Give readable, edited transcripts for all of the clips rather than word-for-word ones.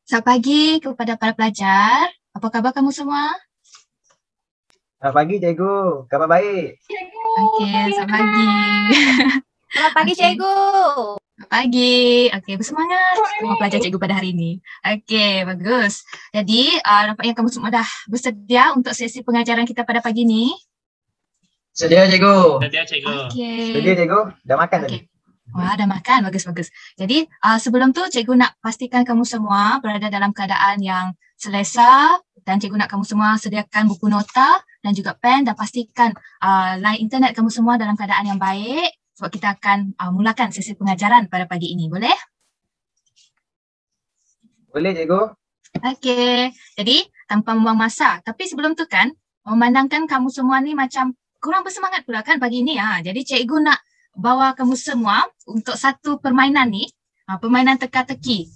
Selamat pagi kepada para pelajar. Apa khabar kamu semua? Selamat pagi, Cikgu. Khabar baik. Okey, selamat pagi. Selamat pagi, Okey. Cikgu. Selamat pagi. Okey, bersemangat semua pelajar cikgu pada hari ini. Okey, bagus. Jadi, nampaknya kamu semua dah bersedia untuk sesi pengajaran kita pada pagi ini. Sedia, Cikgu. Sedia, Cikgu. Okey. Sedia, Cikgu. Dah makan tadi? Wah, dah makan. Bagus. Jadi, sebelum tu cikgu nak pastikan kamu semua berada dalam keadaan yang selesa dan cikgu nak kamu semua sediakan buku nota dan juga pen dan pastikan line internet kamu semua dalam keadaan yang baik sebab kita akan mulakan sesi pengajaran pada pagi ini. Boleh? Boleh, Cikgu. Okey. Jadi, tanpa membuang masa. Tapi sebelum tu kan, memandangkan kamu semua ni macam kurang bersemangat pula kan pagi ni. Jadi, cikgu nak bawa kamu semua untuk satu permainan ni, permainan teka-teki.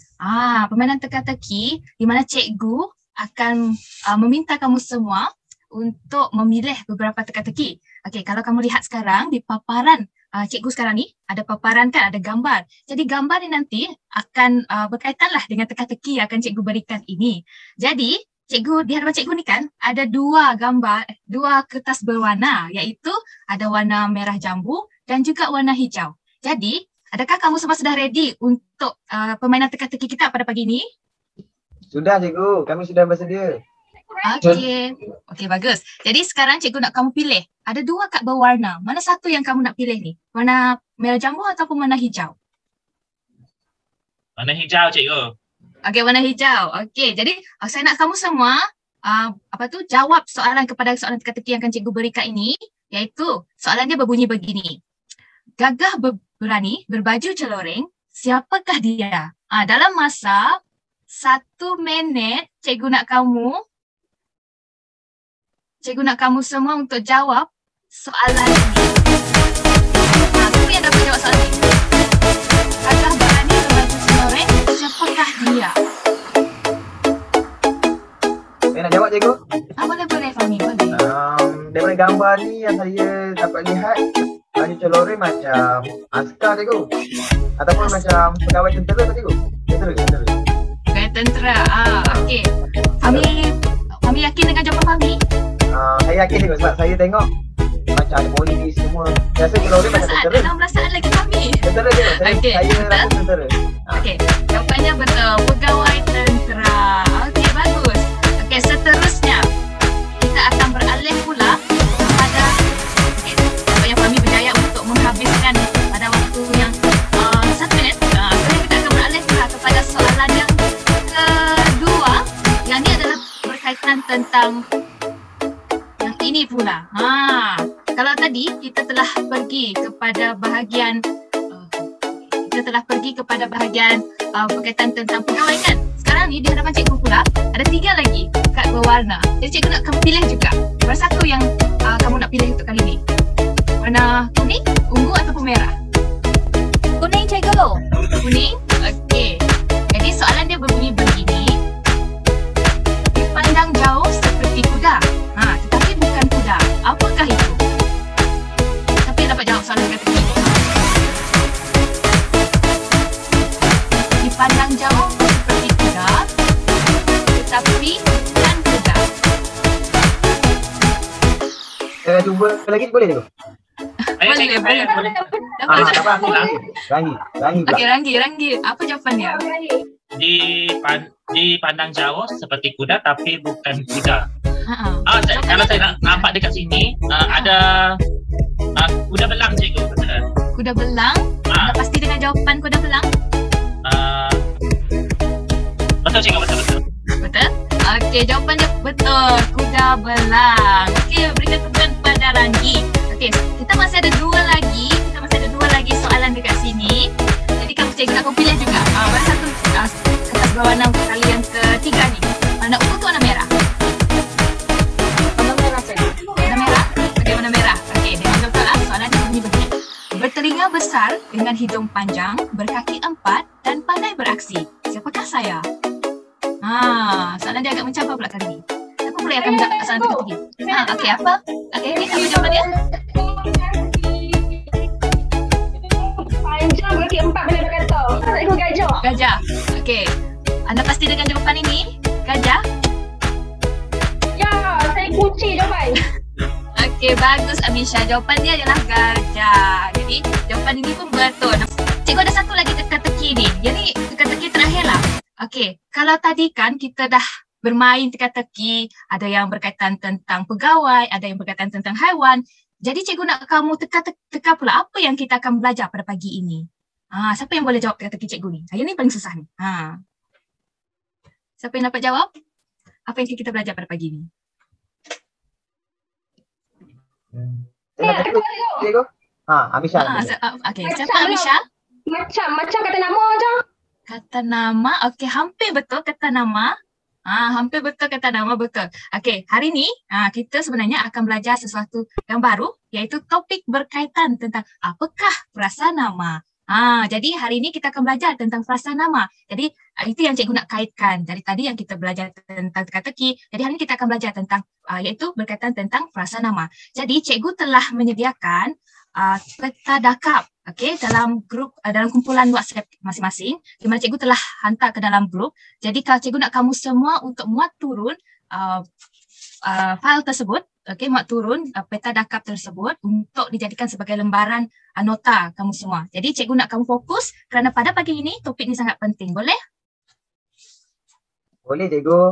Permainan teka-teki di mana cikgu akan meminta kamu semua untuk memilih beberapa teka-teki. Okey, kalau kamu lihat sekarang di paparan cikgu sekarang ni, ada paparan kan, ada gambar. Jadi gambar ni nanti akan berkaitanlah dengan teka-teki yang akan cikgu berikan ini. Jadi, cikgu di hadapan cikgu ni kan ada dua gambar, dua kertas berwarna iaitu ada warna merah jambu dan juga warna hijau. Jadi, adakah kamu semua sudah ready untuk permainan teka-teki kita pada pagi ini? Sudah, Cikgu. Kami sudah bersedia. Okey, bagus. Jadi sekarang cikgu nak kamu pilih. Ada dua kad berwarna. Mana satu yang kamu nak pilih ni? Warna merah jambu ataupun warna hijau? Warna hijau, Cikgu. Okey, warna hijau. Okey, jadi saya nak kamu semua jawab soalan kepada soalan teka-teki yang akan cikgu berikan ini, iaitu soalannya berbunyi begini. Gagah berani berbaju celoreng, siapakah dia? Dalam masa 1 minit, cikgu nak kamu semua untuk jawab soalan ini. Siapa yang dapat jawab soalan ini? Gagah berani berbaju celoreng, siapakah dia? Saya nak jawab, Cikgu. Boleh Fahmi, boleh. Daripada gambar ni yang saya dapat lihat, baju celoreng macam askar, Cikgu. Ataupun macam pegawai tentera tak, Cikgu? Tentera. Pegawai tentera. Okey. Fahmi yakin dengan jawapan Fahmi? Saya yakin, Cikgu, sebab saya tengok macam ada polis semua. Biasa celoreng macam tentera. 16 saat lagi Fahmi. Tentera, Cikgu. Saya rasa tentera. Okey, jawapannya betul. Pegawai tentera. Okey, bagus. Okey, seterusnya kita akan beralih pula kepada yang Fahmi berjaya untuk menghabiskan pada waktu yang 1 minit. Sekarang kita akan beralih pula kepada soalan yang kedua. Yang ini adalah berkaitan tentang yang ini pula. Kalau tadi kita telah pergi kepada bahagian berkaitan tentang pegawai kan. Sekarang ni di hadapan cikgu pula ada 3 lagi kad berwarna. Jadi cikgu nak kamu pilih juga. Berapa satu yang kamu nak pilih untuk kali ni? Warna kuning, ungu ataupun merah? Kuning, Cikgu. Kuning? Okey. Jadi soalan dia berbunyi begini. Dipandang jauh seperti kuda. Tetapi bukan kuda. Apakah itu? Tapi dapat jawab soalan teka-teki ni. Dipandang jauh seperti kuda, tetapi bukan kuda. Saya cuba lagi, boleh, Cikgu? Boleh. Tak apa, Rangi pula. Okey, Ranggi. Apa jawapannya? Dipandang jauh seperti kuda tapi bukan kuda. Jawapannya Kalau saya nampak dekat sini, ada kuda belang, Cikgu. kuda belang. Anda pasti dengan jawapan kuda belang? Betul, Cikgu. Betul. Betul? Okey, jawapannya betul. Kuda belang. Okey, berikan tepukan kepada Ranggi. Okey, kita masih ada dua lagi soalan dekat sini. Jadi kamu cikgu nak pilih juga. Mana satu kertas berwarna untuk kali yang ketiga ni. Warna ungu tu warna merah? Warna merah, Cikgu. Warna merah? Okey, warna merah. Okey, dengan betul soalan dia bunyi begini. Bertelinga besar dengan hidung panjang, berkaki 4 dan pandai beraksi. Siapakah saya? Soalan dia agak mencabar pula kali ni. Siapa pula yang akan menjawab soalan teka-teki? Okey, apa? Okey, ni apa jawapan dia? Panjang berarti 4 bila berkata. Tak ikut gajah. Gajah. Okey. Anda pasti dengan jawapan ini? Gajah? Ya, saya kunci jawapan. Okey, bagus Amisha. Jawapan dia adalah gajah. Jadi, jawapan ini pun betul. Cikgu ada satu lagi teka-teki ni. Jadi, teka-teki terakhir lah. Okey, kalau tadi kan kita dah bermain teka-teki, ada yang berkaitan tentang pegawai, ada yang berkaitan tentang haiwan. Jadi, cikgu nak kamu teka pula apa yang kita akan belajar pada pagi ini. Siapa yang boleh jawab teka-teki cikgu ni? Yang ni paling susah ni. Siapa yang dapat jawab? Apa yang kita belajar pada pagi ni? Cikgu? Amisha. Okey, siapa Amisha? Macam kata nama je. Kata nama, okey, hampir betul kata nama. Hampir betul kata nama, betul. Okey, hari ni kita sebenarnya akan belajar sesuatu yang baru, iaitu topik berkaitan tentang apakah frasa nama. Jadi hari ini kita akan belajar tentang frasa nama. Jadi itu yang cikgu nak kaitkan. Dari tadi yang kita belajar tentang teka-teki, jadi hari ini kita akan belajar tentang iaitu berkaitan tentang frasa nama. Jadi cikgu telah menyediakan peta dakap, okey, dalam grup, dalam kumpulan WhatsApp masing-masing, di mana cikgu telah hantar ke dalam grup. Jadi kalau cikgu nak kamu semua untuk muat turun file tersebut, okey, muat turun peta dakap tersebut untuk dijadikan sebagai lembaran nota kamu semua. Jadi cikgu nak kamu fokus kerana pada pagi ini topik ini sangat penting. Boleh? Boleh cikgu.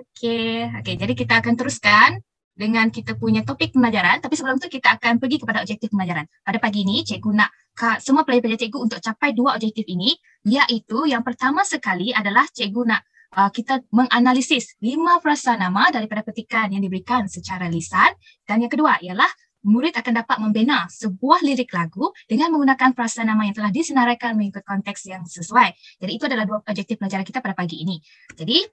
Okey, jadi kita akan teruskan dengan kita punya topik pembelajaran, tapi sebelum tu kita akan pergi kepada objektif pembelajaran. Pada pagi ini, cikgu nak semua pelajar-pelajar cikgu untuk capai 2 objektif ini, iaitu yang pertama sekali adalah cikgu nak kita menganalisis 5 frasa nama daripada petikan yang diberikan secara lisan, dan yang kedua ialah murid akan dapat membina sebuah lirik lagu dengan menggunakan frasa nama yang telah disenaraikan mengikut konteks yang sesuai. Jadi itu adalah 2 objektif pelajaran kita pada pagi ini. Jadi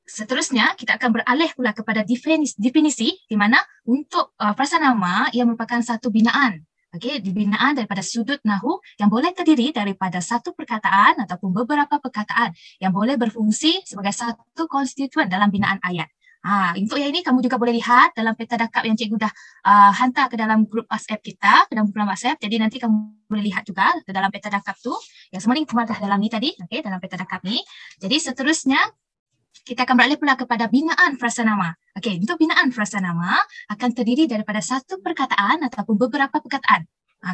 seterusnya, kita akan beralih pula kepada definisi di mana untuk frasa nama ia merupakan satu binaan. Okey, binaan daripada sudut nahu yang boleh terdiri daripada satu perkataan ataupun beberapa perkataan yang boleh berfungsi sebagai satu konstituen dalam binaan ayat. Untuk yang ini kamu juga boleh lihat dalam peta dakap yang cikgu dah hantar ke dalam grup WhatsApp kita, ke dalam kumpulan WhatsApp. Jadi nanti kamu boleh lihat juga ke dalam peta dakap tu. Yang semua ni dah dalam ni tadi, okey, dalam peta dakap ni. Jadi seterusnya kita akan beralih pula kepada binaan frasa nama. Okey, untuk binaan frasa nama akan terdiri daripada satu perkataan ataupun beberapa perkataan.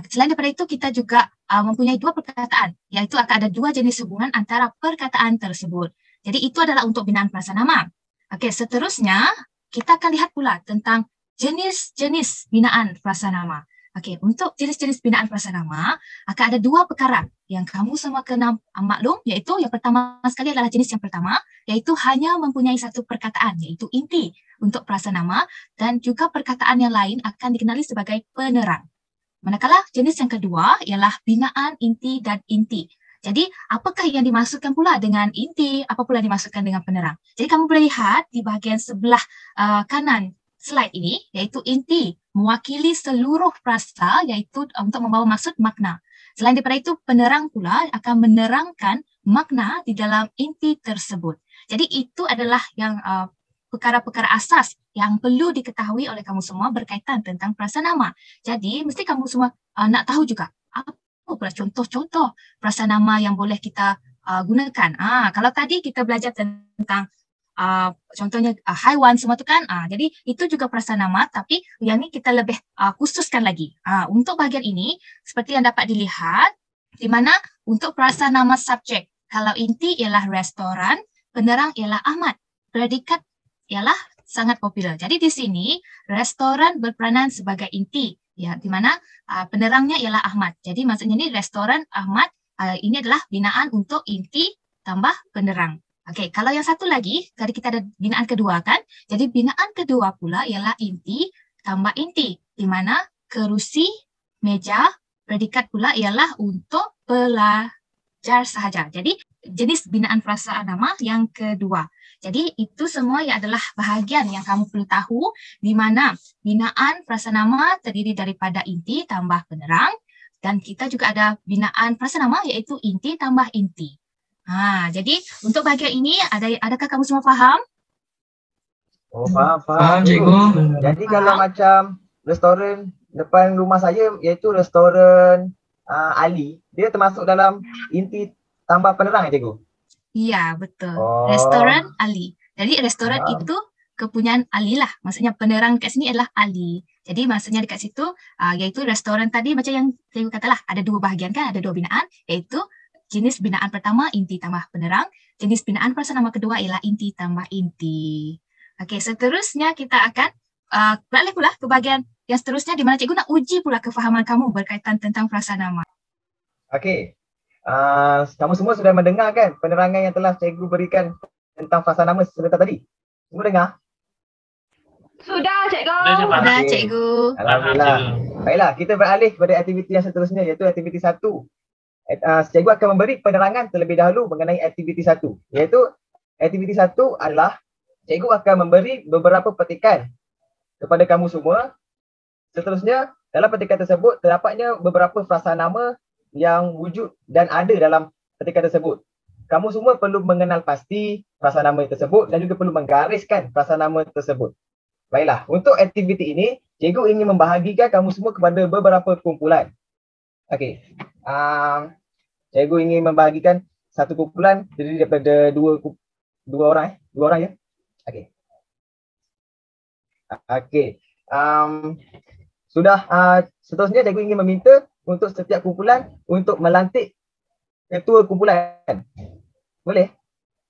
Selain daripada itu, kita juga mempunyai 2 perkataan, iaitu akan ada 2 jenis hubungan antara perkataan tersebut. Jadi itu adalah untuk binaan frasa nama. Okey, seterusnya kita akan lihat pula tentang jenis-jenis binaan frasa nama. Okey, untuk jenis-jenis binaan frasa nama akan ada 2 perkara yang kamu semua kena maklum, iaitu yang pertama sekali adalah jenis yang pertama, iaitu hanya mempunyai satu perkataan, iaitu inti untuk frasa nama, dan juga perkataan yang lain akan dikenali sebagai penerang. Manakala jenis yang kedua ialah binaan inti dan inti. Jadi apakah yang dimaksudkan pula dengan inti, apa pula yang dimaksudkan dengan penerang? Jadi kamu boleh lihat di bahagian sebelah kanan slide ini, iaitu inti mewakili seluruh frasa, iaitu untuk membawa maksud makna. Selain daripada itu, penerang pula akan menerangkan makna di dalam inti tersebut. Jadi itu adalah yang perkara-perkara asas yang perlu diketahui oleh kamu semua berkaitan tentang frasa nama. Jadi mesti kamu semua nak tahu juga apa pula contoh-contoh frasa nama yang boleh kita gunakan. Kalau tadi kita belajar tentang contohnya haiwan semua tu kan, jadi itu juga frasa nama, tapi yang ni kita lebih khususkan lagi. Untuk bahagian ini seperti yang dapat dilihat, di mana untuk frasa nama subjek, kalau inti ialah restoran, penerang ialah Ahmad, predikat ialah sangat popular. Jadi di sini restoran berperanan sebagai inti, ya, di mana penerangnya ialah Ahmad. Jadi maksudnya ni restoran Ahmad, ini adalah binaan untuk inti tambah penerang. Okey, kalau yang satu lagi, tadi kita ada binaan kedua kan? Jadi binaan kedua pula ialah inti tambah inti, di mana kerusi, meja, predikat pula ialah untuk pelajar sahaja. Jadi jenis binaan frasa nama yang kedua. Jadi itu semua yang adalah bahagian yang kamu perlu tahu, di mana binaan frasa nama terdiri daripada inti tambah penerang, dan kita juga ada binaan frasa nama iaitu inti tambah inti. Jadi untuk bahagian ini adakah kamu semua faham? Oh, faham cikgu. Jadi kalau macam restoran depan rumah saya iaitu restoran Ali, dia termasuk dalam inti tambah penerang ya cikgu? Ya, betul. Oh. Restoran Ali. Jadi restoran Ah. itu kepunyaan Ali lah. Maksudnya penerang kat sini adalah Ali. Jadi maksudnya dekat situ iaitu restoran tadi macam yang saya katalah ada dua bahagian kan, ada dua binaan iaitu jenis binaan pertama inti tambah penerang, jenis binaan prasarana kedua ialah inti tambah inti. Okey, seterusnya kita akan beralih pula ke bahagian yang seterusnya di mana cikgu nak uji pula kefahaman kamu berkaitan tentang prasarana. Okey. Kamu semua sudah mendengar kan penerangan yang telah cikgu berikan tentang fasa nama sebentar tadi? Semua dengar? Sudah, cikgu. Sudah, Pak. Dah Okey. cikgu. Alhamdulillah. Baiklah, kita beralih kepada aktiviti yang seterusnya iaitu aktiviti 1. Cikgu akan memberi penerangan terlebih dahulu mengenai aktiviti 1. Iaitu aktiviti 1 adalah cikgu akan memberi beberapa petikan kepada kamu semua. Seterusnya, dalam petikan tersebut terdapatnya beberapa frasa nama yang wujud dan ada dalam petikan tersebut. Kamu semua perlu mengenal pasti frasa nama tersebut dan juga perlu menggariskan frasa nama tersebut. Baiklah, untuk aktiviti ini, cikgu ingin membahagikan kamu semua kepada beberapa kumpulan. Okey. Cikgu ingin membahagikan satu kumpulan terdiri daripada dua orang ya. Okey. Okey. Sudah seterusnya cikgu ingin meminta untuk setiap kumpulan untuk melantik ketua kumpulan. Boleh?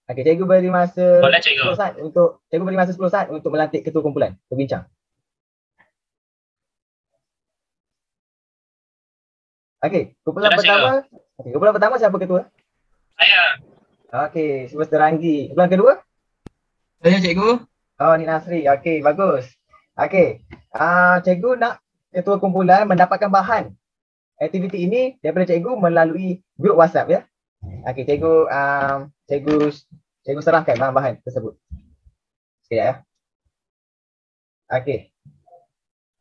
Okey, cikgu beri masa Boleh, cikgu. 10 saat untuk cikgu beri masa 10 saat untuk melantik ketua kumpulan berbincang. Okey, kumpulan Sudah, pertama. Okey, kumpulan pertama siapa ketua? Saya. Okey, Semester Ranggi. Kumpulan kedua? Saya cikgu. Oh, Nik Nasri. Okey, bagus. Okey. Cikgu nak ketua kumpulan mendapatkan bahan aktiviti ini daripada cikgu melalui grup WhatsApp ya. Okey, cikgu serahkan bahan-bahan tersebut. Sekejap ya. Okey.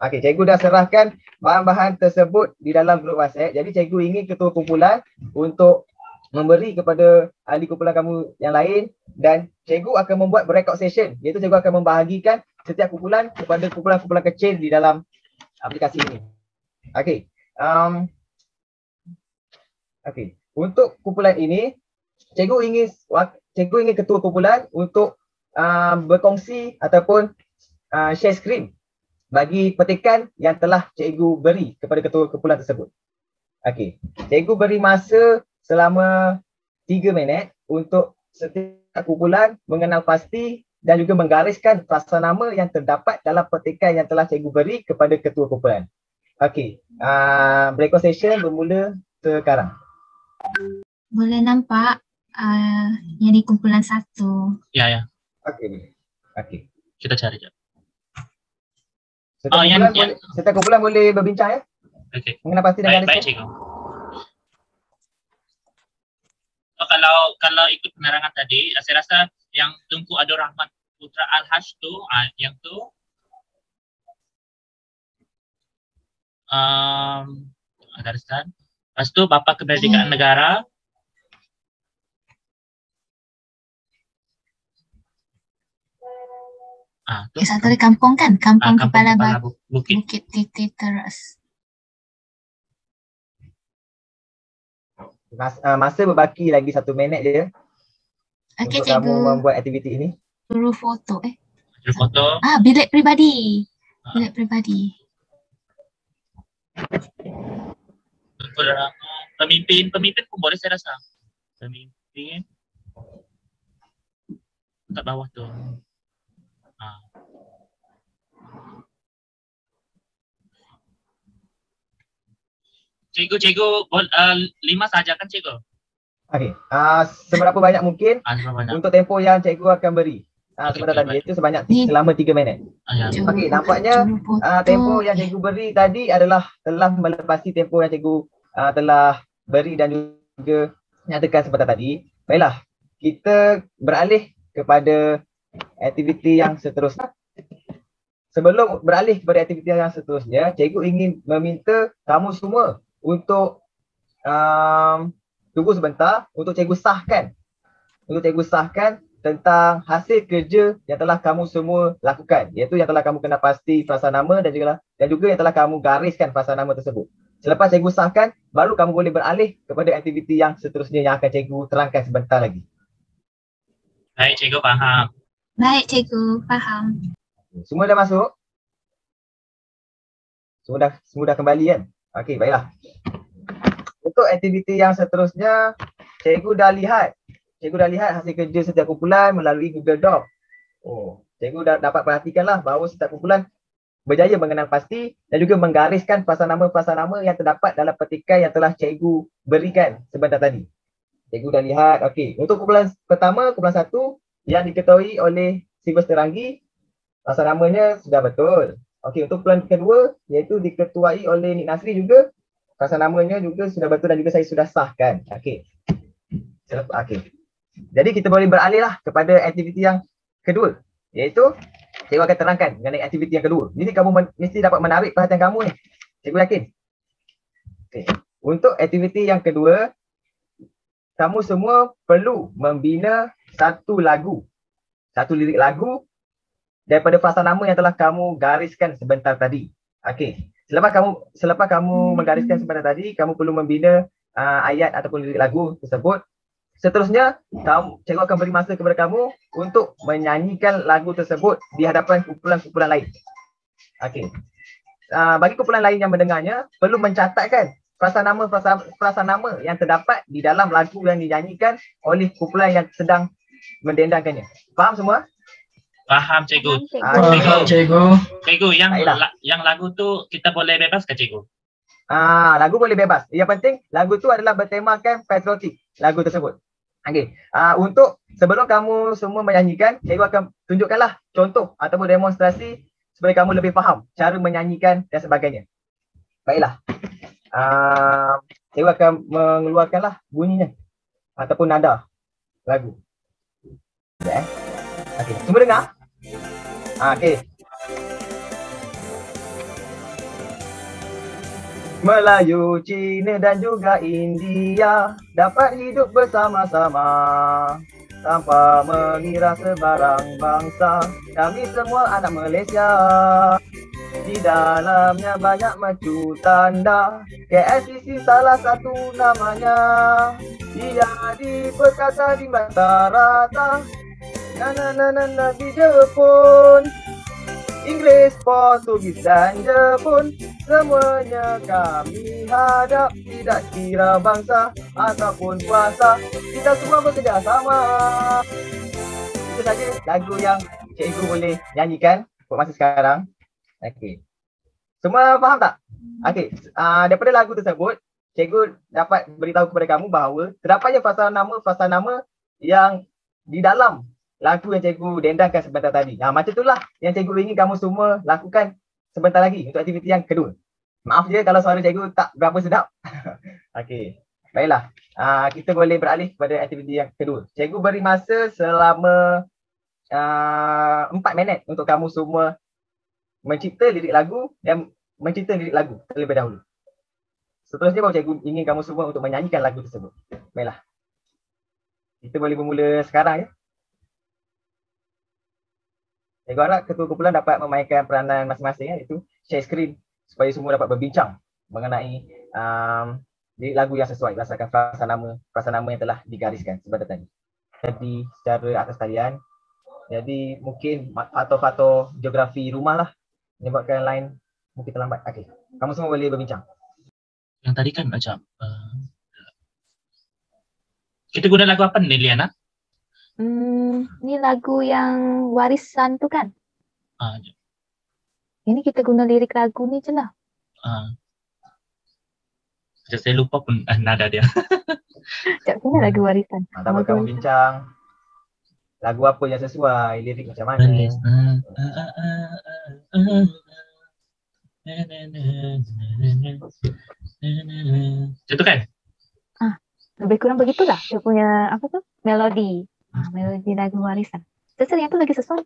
Okey, cikgu dah serahkan bahan-bahan tersebut di dalam grup WhatsApp. Jadi cikgu ingin ketua kumpulan untuk memberi kepada ahli kumpulan kamu yang lain dan cikgu akan membuat record session, iaitu cikgu akan membahagikan setiap kumpulan kepada kumpulan-kumpulan kecil di dalam aplikasi ini. Okey. Okey. Untuk kumpulan ini, cikgu ingin ketua kumpulan untuk berkongsi ataupun share screen bagi petikan yang telah cikgu beri kepada ketua kumpulan tersebut. Okey. Cikgu beri masa selama 3 minit untuk setiap kumpulan mengenal pasti dan juga menggariskan frasa nama yang terdapat dalam petikan yang telah cikgu beri kepada ketua kumpulan. Okey. Breakout session bermula sekarang. Boleh nampak yang di kumpulan 1. Ya. Okey, boleh. Okey. Kita cari je. Setiap kumpulan boleh berbincang ya. Okey. Mengenal pasti dan Baik, gariskan. cikgu. Kalau ikut penerangan tadi, saya rasa yang Tunku Abdul Rahman Putra Al-Haj tu, yang tu gariskan. Lepas tu Bapa Kemerdekaan Negara. Tu. Satu di kampung kan? Kampung Kepala Bukit. Bukit Titi Teras. Masa berbaki lagi 1 minit je Okey, untuk kamu cikgu. membuat aktiviti ini. Suruh foto. Suruh foto. Bilik peribadi. Bilik peribadi. Pemimpin pun boleh saya rasa. Pemimpin kat bawah tu. Cikgu, 5 saja kan cikgu? Okey. Seberapa banyak mungkin Banyak. untuk tempoh yang cikgu akan beri. Sebentar tadi baik. itu selama 3 minit. Ya. Okey, nampaknya tempoh yang cikgu beri tadi adalah telah melepasi tempoh yang cikgu telah beri dan juga nyatakan sebentar tadi. Baiklah, kita beralih kepada aktiviti yang seterusnya. Sebelum beralih kepada aktiviti yang seterusnya, cikgu ingin meminta kamu semua untuk tunggu sebentar untuk cikgu sahkan. Untuk cikgu sahkan tentang hasil kerja yang telah kamu semua lakukan, iaitu yang telah kamu kenal pasti frasa nama dan juga yang telah kamu gariskan frasa nama tersebut. Selepas cikgu sahkan, baru kamu boleh beralih kepada aktiviti yang seterusnya yang akan cikgu terangkan sebentar lagi. Baik, cikgu faham. Baik, cikgu. Faham. Semua dah masuk? Semua dah kembali kan? Okey, baiklah. Untuk aktiviti yang seterusnya, cikgu dah lihat hasil kerja setiap kumpulan melalui Google Doc. Cikgu dah dapat perhatikanlah bahawa setiap kumpulan berjaya mengenal pasti dan juga menggariskan frasa nama yang terdapat dalam petikan yang telah cikgu berikan sebentar tadi. Cikgu dah lihat, okey. Untuk kumpulan pertama, kumpulan 1 yang diketuai oleh Silvester Terangi, frasa namanya sudah betul. Okey, untuk kumpulan kedua iaitu diketuai oleh Nik Nasri juga, frasa namanya juga sudah betul dan juga saya sudah sahkan. Okey. Okey. Jadi kita boleh beralihlah kepada aktiviti yang kedua, iaitu cikgu akan terangkan mengenai aktiviti yang kedua. Jadi kamu mesti dapat menarik perhatian kamu ni. Cikgu yakin. Okay. Untuk aktiviti yang kedua, kamu semua perlu membina satu lirik lagu daripada frasa nama yang telah kamu gariskan sebentar tadi. Okey. Selepas kamu menggariskan sebentar tadi, kamu perlu membina ayat ataupun lirik lagu tersebut. Seterusnya, cikgu akan beri masa kepada kamu untuk menyanyikan lagu tersebut di hadapan kumpulan-kumpulan lain. Okey. Bagi kumpulan lain yang mendengarnya, perlu mencatatkan frasa nama yang terdapat di dalam lagu yang dinyanyikan oleh kumpulan yang sedang mendendangkannya. Faham semua? Faham, cikgu. Faham, cikgu. Cikgu, yang lagu tu kita boleh bebas ke cikgu? Lagu boleh bebas. Yang penting lagu tu adalah bertemakan patriotik, lagu tersebut. Okey. Untuk sebelum kamu semua menyanyikan, cikgu akan tunjukkanlah contoh ataupun demonstrasi supaya kamu lebih faham cara menyanyikan dan sebagainya. Baiklah. Cikgu akan mengeluarkanlah bunyinya ataupun nada lagu. Okey, semua dengar? Okey. Melayu, Cina dan juga India dapat hidup bersama-sama tanpa mengira sebarang bangsa. Kami semua anak Malaysia. Di dalamnya banyak mercu tanda. KLCC salah satu namanya. Dia diperkata di rata-rata. Di Jepun, Inggris, Portugis dan Jepun, semuanya kami hadap, tidak kira bangsa ataupun kuasa, kita semua bekerja sama. Itu saja lagu yang cikgu boleh nyanyikan untuk masa sekarang. Okey. Semua faham tak? Okey. Daripada lagu tersebut, cikgu dapat beritahu kepada kamu bahawa terdapatnya frasa nama yang di dalam lagu yang cikgu dendangkan sebentar tadi. Macam itulah yang cikgu ingin kamu semua lakukan sebentar lagi untuk aktiviti yang kedua. Maaf je kalau suara cikgu tak berapa sedap. Okey. Baiklah. Kita boleh beralih kepada aktiviti yang kedua. Cikgu beri masa selama 4 minit untuk kamu semua mencipta lirik lagu dan mencipta lirik lagu terlebih dahulu. Seterusnya baru cikgu ingin kamu semua untuk menyanyikan lagu tersebut. Baiklah. Kita boleh bermula sekarang ya. Cikgu harap ketua kumpulan dapat memainkan peranan masing-masing iaitu share screen supaya semua dapat berbincang mengenai lirik lagu yang sesuai berdasarkan frasa nama yang telah digariskan sebentar tadi. Jadi secara atas talian, jadi mungkin faktor-faktor geografi rumah lah menyebabkan line mungkin terlambat. Okey, kamu semua boleh berbincang. Yang tadi kan macam kita guna lagu apa ni, Liana? Ni lagu yang warisan tu kan? Ini kita guna lirik lagu ni je lah. Saya lupa pun nada dia. Sekejap, mana lagu warisan? Dapat kamu bincang lagu apa yang sesuai, lirik macam mana. Macam tu kan? Lebih kurang begitulah dia punya apa tu? Melodi. Melodi lagu warisan. Terserah yang tu lagi sesuai.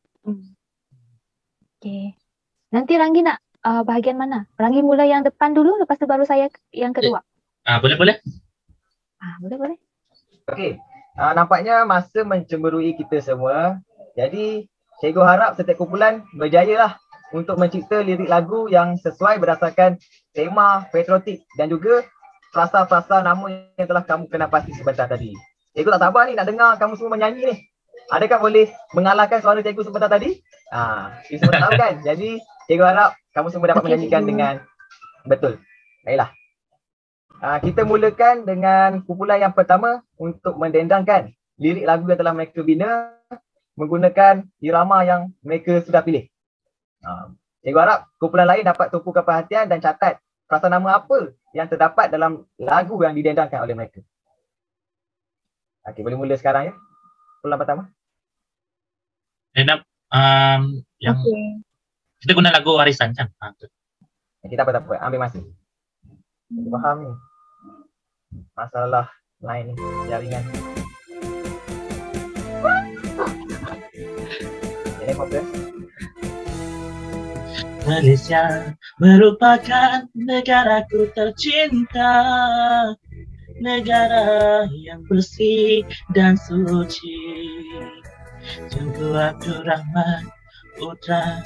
Okey. Nanti Ranggi nak bahagian mana? Ranggi mula yang depan dulu, lepas tu baru saya yang kedua. Boleh. Boleh. Okey. Nampaknya masa mencemburui kita semua. Jadi cikgu harap setiap kumpulan berjayalah untuk mencipta lirik lagu yang sesuai berdasarkan tema patriotik dan juga frasa-frasa nama yang telah kamu kenal pasti sebentar tadi. Cikgu tak sabar ni nak dengar kamu semua menyanyi ni. Adakah boleh mengalahkan suara cikgu sebentar tadi? Kita semua tahu kan? Jadi cikgu harap kamu semua dapat menyanyikan dengan betul. Baiklah. Kita mulakan dengan kumpulan yang pertama untuk mendendangkan lirik lagu yang telah mereka bina menggunakan irama yang mereka sudah pilih. Cikgu harap kumpulan lain dapat tumpukan perhatian dan catat frasa nama apa yang terdapat dalam lagu yang didendangkan oleh mereka. Okey, boleh mula sekarang ya. Kumpulan pertama. Dan yang kita guna lagu warisan kan? Kita tak apa, ambil masa. Kita faham ni. Masalah lain ni, jaringan. Ini apa? Malaysia merupakan negaraku tercinta, negara yang bersih dan suci. Tunku Abdul Rahman Putra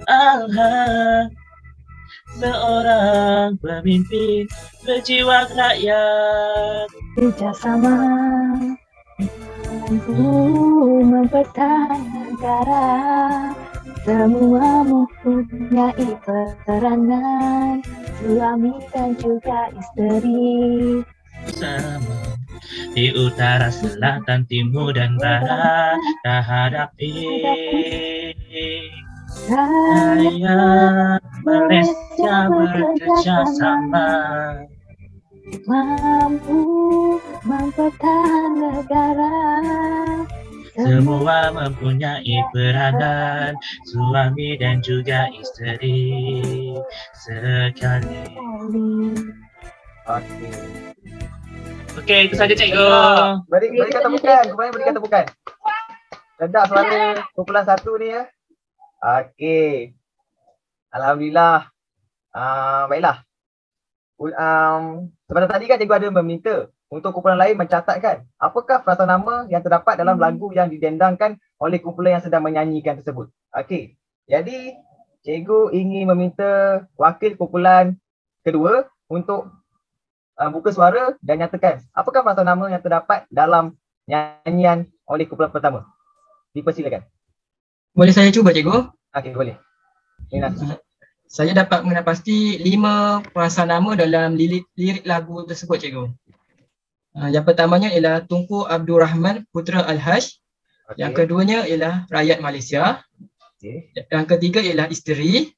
Al-Haj, seorang pemimpin berjiwa rakyat. Kerjasama mampu mempertahankan negara, semua mempunyai peranan, suami dan juga isteri. Sama di utara, selatan, timur dan barat tak hadapi rakyat Malaysia bekerjasama, mampu mempertahankan negara, semua mempunyai peranan, suami dan juga isteri sekali. Okey, itu saja cikgu. Beri kata bukan, kumpulan beri kata bukan. Sedap suara kumpulan satu ni ya. Okey. Alhamdulillah. Baiklah. Sebentar tadi kan cikgu ada meminta untuk kumpulan lain mencatatkan apakah frasa nama yang terdapat dalam lagu yang didendangkan oleh kumpulan yang sedang menyanyikan tersebut. Okey. Jadi cikgu ingin meminta wakil kumpulan kedua untuk buka suara dan nyatakan apakah frasa nama yang terdapat dalam nyanyian oleh kumpulan pertama. Dipersilakan. Boleh saya cuba cikgu? Okey, boleh. Inas. Saya dapat mengenal pasti 5 frasa nama dalam lirik lagu tersebut cikgu. Yang pertamanya ialah Tunku Abdul Rahman Putra Al-Haj. Okay. Yang keduanya ialah rakyat Malaysia. Okay. Yang ketiga ialah isteri.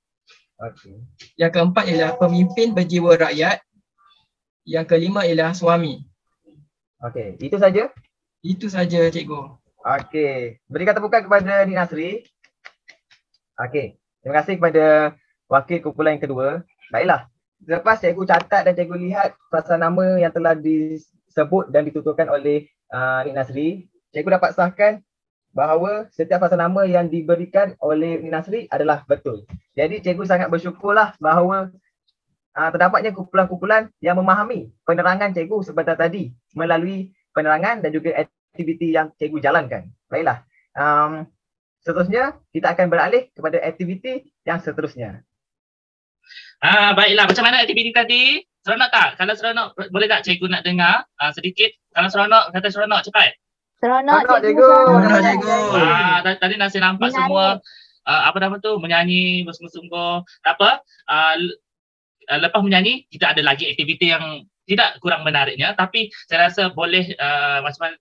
Okay. Yang keempat ialah pemimpin berjiwa rakyat. Yang kelima ialah suami. Okey, itu saja? Itu saja cikgu. Okey, beri kata bukan kepada Nik Nasri. Okey, terima kasih kepada wakil kumpulan yang kedua. Baiklah, selepas cikgu catat dan cikgu lihat frasa nama yang telah disebut dan dituturkan oleh Nik Nasri, cikgu dapat sahkan bahawa setiap frasa nama yang diberikan oleh Nik Nasri adalah betul. Jadi cikgu sangat bersyukurlah bahawa terdapatnya kumpulan-kumpulan yang memahami penerangan cikgu sebentar tadi melalui penerangan dan juga aktiviti yang cikgu jalankan. Baiklah, seterusnya kita akan beralih kepada aktiviti yang seterusnya. Baiklah, macam mana aktiviti tadi? Seronok tak? Kalau seronok, boleh tak cikgu nak dengar sedikit? Kalau seronok, kata seronok, cepat. Seronok cikgu. Seronok cikgu. Tadi nasi nampak semua apa nama tu, menyanyi bersungguh-sungguh. Tak apa, lepas menyanyi kita ada lagi aktiviti yang tidak kurang menariknya, tapi saya rasa boleh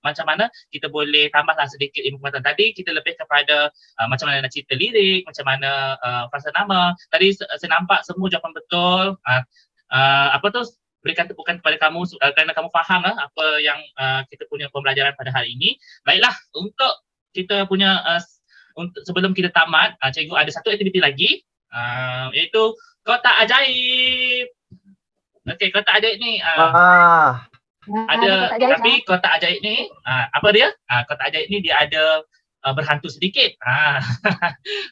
macam mana kita boleh tambahlah sedikit ilmu pengetahuan. Tadi kita lebih kepada macam mana nak cerita lirik, macam mana frasa nama. Tadi saya nampak semua jawapan betul. Apa tu, berikan tepukan kepada kamu kerana kamu faham apa yang kita punya pembelajaran pada hari ini. Baiklah, untuk kita punya untuk sebelum kita tamat, cikgu ada satu aktiviti lagi, iaitu Kotak Ajaib. Okey, kotak ajaib ni ada, tapi kotak ajaib ni apa dia? Kotak ajaib ni dia ada berhantu sedikit.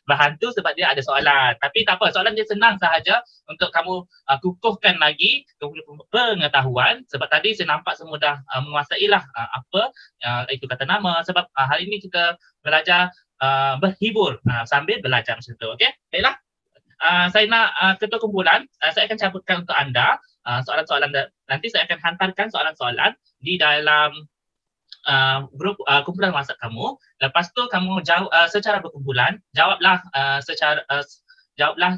Berhantu sebab dia ada soalan. Tapi tak apa, soalan dia senang sahaja untuk kamu kukuhkan lagi pengetahuan. Sebab tadi saya nampak semua dah menguasailah apa itu kata nama. Sebab hari ini kita belajar berhibur sambil belajar macam tu. Okey, baiklah. Saya nak ketua kumpulan, saya akan cabutkan untuk anda soalan-soalan. Nanti saya akan hantarkan soalan-soalan di dalam grup kumpulan WhatsApp kamu. Lepas tu kamu jawab secara berkumpulan, jawablah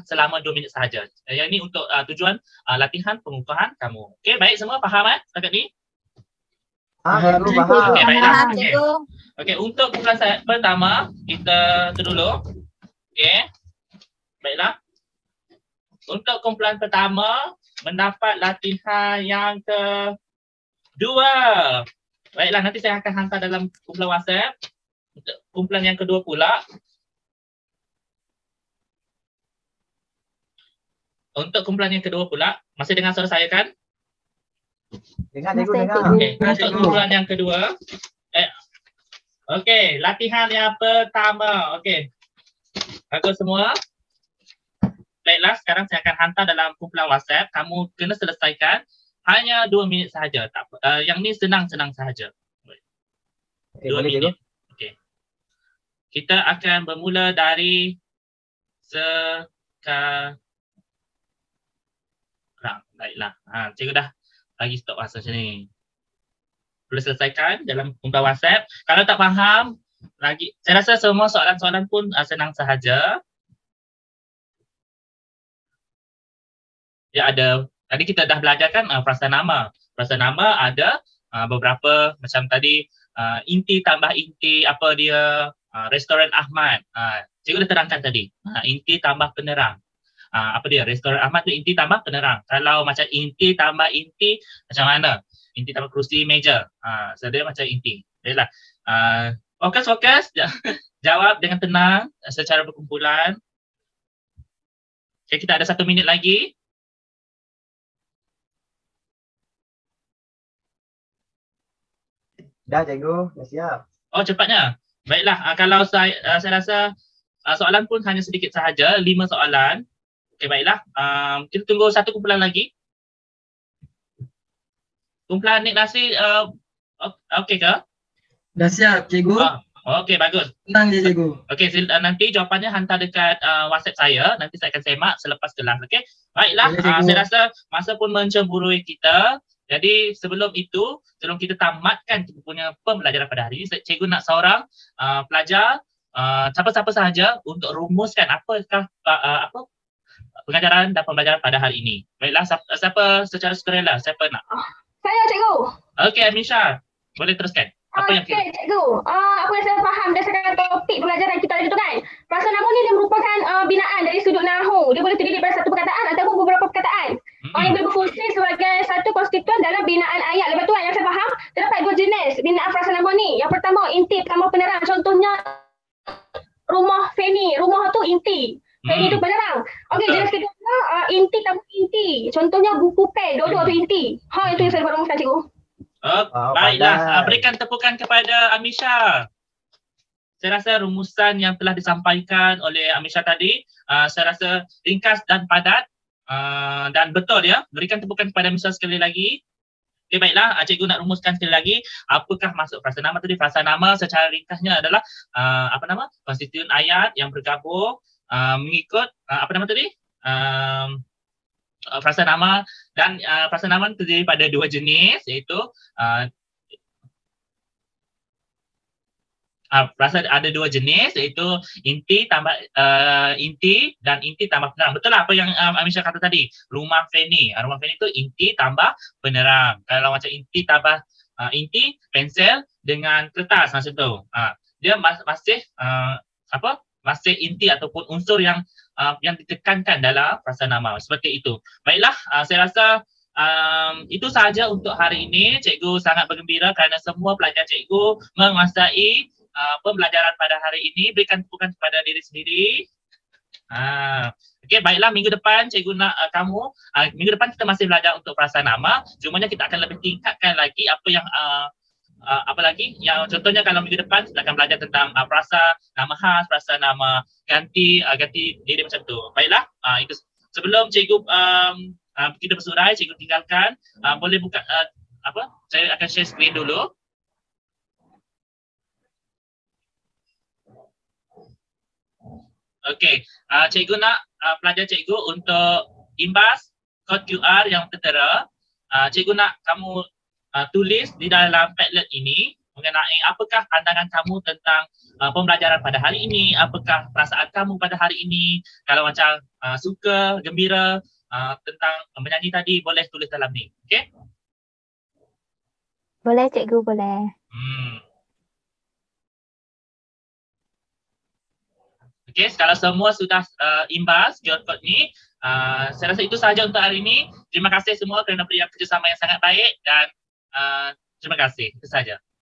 selama 2 minit sahaja. Yang ini untuk tujuan latihan pengukuhan kamu. Okey, baik semua faham setakat ni? Cikgu faham. Okey, baiklah. Faham, Okey. cikgu. Okey, untuk kumpulan saya pertama, kita tu dulu. Okey. Baiklah. Untuk kumpulan pertama, mendapat latihan yang kedua. Baiklah, nanti saya akan hantar dalam kumpulan WhatsApp. Untuk kumpulan yang kedua pula. Untuk kumpulan yang kedua pula, masih dengar suara saya kan? Dengar cikgu, dengar. Okey, untuk kumpulan yang kedua. Okey, latihan yang pertama. Okey. Bagus semua. Baiklah, sekarang saya akan hantar dalam kumpulan WhatsApp. Kamu kena selesaikan hanya 2 minit sahaja. Tak apa. Yang ni senang-senang sahaja. Okay, 2 boleh cikgu. minit. Okey. Kita akan bermula dari sekarang. Baiklah. Cikgu dah bagi stop masa macam ni. Boleh selesaikan dalam kumpulan WhatsApp. Kalau tak faham, saya rasa semua soalan-soalan pun senang sahaja. Ya, ada. Tadi kita dah belajar kan perasan nama. Perasan nama ada beberapa macam tadi inti tambah inti apa dia restoran Ahmad. Cikgu dah terangkan tadi. Inti tambah penerang. Apa dia? Restoran Ahmad tu inti tambah penerang. Kalau macam inti tambah inti macam mana? Inti tambah kerusi meja. So dia macam inti. Baiklah. Fokus. Jawab dengan tenang secara berkumpulan. Okay, kita ada 1 minit lagi. Dah cikgu, dah siap. Oh, cepatnya. Baiklah, kalau saya rasa soalan pun hanya sedikit sahaja, 5 soalan. Okey, baiklah. Kita tunggu 1 kumpulan lagi. Kumpulan Nik Nasir, okey ke? Dah siap cikgu. Okey, bagus. Tenang je cikgu. Okey, nanti jawapannya hantar dekat WhatsApp saya. Nanti saya akan semak selepas kelas. Okey. Baiklah, Boleh, cikgu. saya rasa masa pun mencemburui kita. Jadi sebelum itu, sebelum kita tamatkan kita punya pembelajaran pada hari ini, cikgu nak seorang pelajar, siapa-siapa sahaja untuk rumuskan apakah pengajaran dan pembelajaran pada hari ini. Baiklah, siapa secara sukarela, siapa nak? Saya cikgu. Okey, Amisha, boleh teruskan. Apa yang Okey, cikgu. Apa yang saya faham berdasarkan topik pembelajaran kita hari itu kan. Perasan nama ni dia merupakan binaan dari sudut nahu. Dia boleh terdiri daripada satu perkataan ataupun beberapa perkataan. Yang boleh berfungsi sebagai satu konstituen dalam binaan ayat. Lepas tu yang saya faham, terdapat 2 jenis binaan perasan nama ni. Yang pertama, inti tambah penerang. Contohnya rumah Feni. Rumah tu inti. Feni tu penerang. Okey, jenis kedua, inti tambah inti. Contohnya buku pen. Dua-dua tu inti. Itu yang saya dapat rumuskan, cikgu. Baiklah, pandai. berikan tepukan kepada Amisha. Saya rasa rumusan yang telah disampaikan oleh Amisha tadi, saya rasa ringkas dan padat dan betul ya. Berikan tepukan kepada Amisha sekali lagi. Okay, baiklah, cikgu nak rumuskan sekali lagi. Apakah maksud frasa nama tadi? Frasa nama secara ringkasnya adalah konstituen ayat yang bergabung mengikut tadi? Frasa nama, dan frasa nama terdiri pada 2 jenis, iaitu frasa ada 2 jenis, iaitu inti tambah inti dan inti tambah penerang. Betul lah apa yang Amisha kata tadi. Rumah Feni. Rumah Feni itu inti tambah penerang. Kalau macam inti tambah inti, pensel dengan kertas macam tu. Dia masih inti ataupun unsur yang ditekankan dalam frasa nama. Seperti itu. Baiklah, saya rasa itu sahaja untuk hari ini. Cikgu sangat bergembira kerana semua pelajar cikgu menguasai pembelajaran pada hari ini. Berikan tepukan kepada diri sendiri. Okey, baiklah, minggu depan cikgu nak minggu depan kita masih belajar untuk frasa nama. Cumanya kita akan lebih tingkatkan lagi apa yang contohnya kalau minggu depan kita akan belajar tentang frasa nama khas, frasa nama ganti diri macam tu. Baiklah, itu sebelum cikgu kita bersurai, cikgu tinggalkan, boleh buka saya akan share screen dulu. Okey, cikgu nak pelajar cikgu untuk imbas kod QR yang tertera. Cikgu nak kamu tulis di dalam Padlet ini mengenai apakah pandangan kamu tentang pembelajaran pada hari ini, apakah perasaan kamu pada hari ini. Kalau macam suka, gembira tentang menyanyi tadi, boleh tulis dalam ni. Okey? Boleh cikgu, boleh. Okey, kalau semua sudah imbas QR code ni, saya rasa itu sahaja untuk hari ini. Terima kasih semua kerana beri kerjasama yang sangat baik dan terima kasih. Itu sahaja.